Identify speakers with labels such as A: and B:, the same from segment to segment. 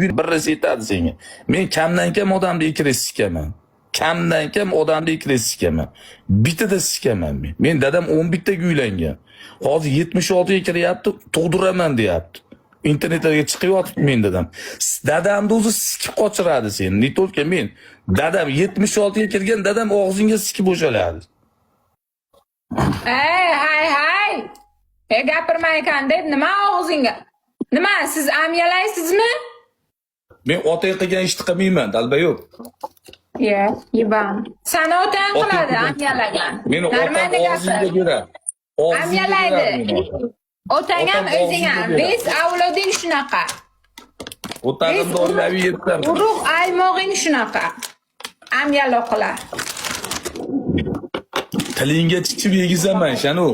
A: birisi aytadi senga. Men kamdan kam odamni ikki sikaman. Kamdan kam odamni ikki sikaman. Bitada sikaman men. Men dadam 11 ta uylangan. Hozir 76 ga kiryapti, tug'diraman deyapti. İnternetlarga chiqib yotibdi men dadam. Dadamni o'zi sikib qochiradi seni. Ne только men. Dadam 76 ga kirgan dadam og'zingga sikib bo'shaladi.
B: Hay. Gapirmay ekan deb nima og'zingga? Nima siz amyalaysizmi?
A: Men otang qilgan ishni qilmayman, dalba yo'q.
B: Yiban. Sana otang qiladi amyalagan.
A: Meni otang og'zingga beradi.
B: Amyalaydi. Otang ham o'zing ham. Biz avloding shunaqa.
A: Otagim do'rlabi yetdi.
B: Urug' aymog'ing shunaqa. Amyaloqlar.
A: Tilingga chiqib yegizaman, shanu.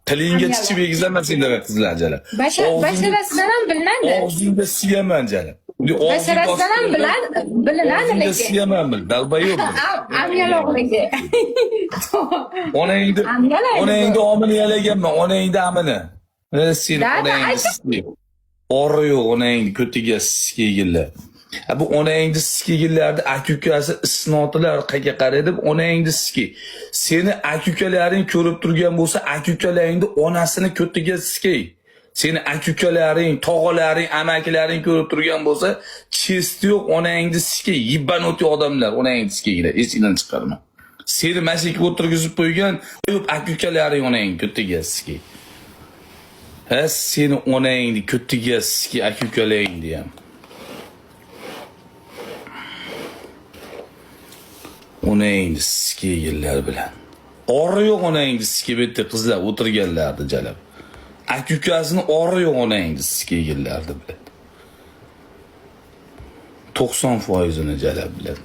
A: Tilingga chiqib yegizaman sendaqa qizlar jala.
B: Basharasidan ham bilmaydi.
A: Og'zingga siyaman jala.
B: Basharasidan ham bilinadi lekin.
A: Siyaman bil, dalba yo'q.
B: Amyaloqligi.
A: Onangni omini yalaganman, onangni amini. Sen onangni ori yo'q, onangni ko'tiga sikigillar. Bu onangni sikigillarni aka-ukasi isnotilar qayga qaraydi, onangni siki. Seni aka-ukalaring ko'rib turgan bo'lsa, aka-ukalaringni onasini ko'tiga sikay. Seni aka-ukalaring, tog'alaring, amakilaring ko'rib turgan bo'lsa, chesti yo'q, onangni sikay. Yibbanoti odamlar onangni sikaylar, esingdan chiqarma. Seni mashika o'tirgizib qo'ygan, aka-ukalaring onangni ko'tiga sikay. Seni onangni ko'tiga sikay, aka-ukalaringni ham. Onangni sikaylar bilan. Ori yo'q onangni sikib etdi qizlar o'tirganlardi jalab. Aka-ukasini ori yo'q onangni sikaylardi bilan. 90%ni jalab bilan.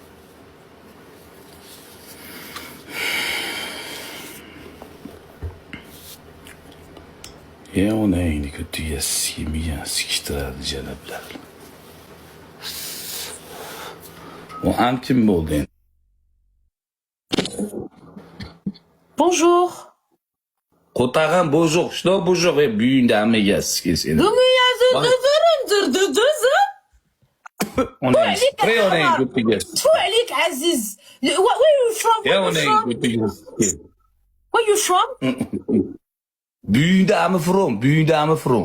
A: Onangni ko'tiga sikimigan sikishtiradi jalablar. O ham kim bo'ldi?
C: Bonjour.
A: Qotag'an bonjour. Что bonjour? Büyündami yaski seni. Onang spray onang ko'tiga.
C: Tualik Aziz. Where you from?
A: Onang ko'tiga.
C: Where you from?
A: Büyündami from?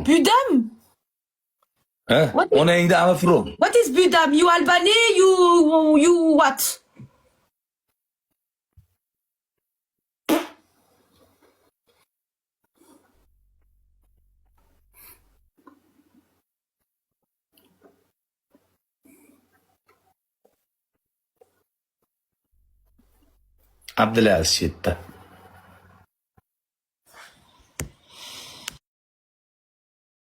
C: Budam.
A: Onangni from?
C: What is Budam? You Albanese? You what?
A: Abdulaziz Shetta.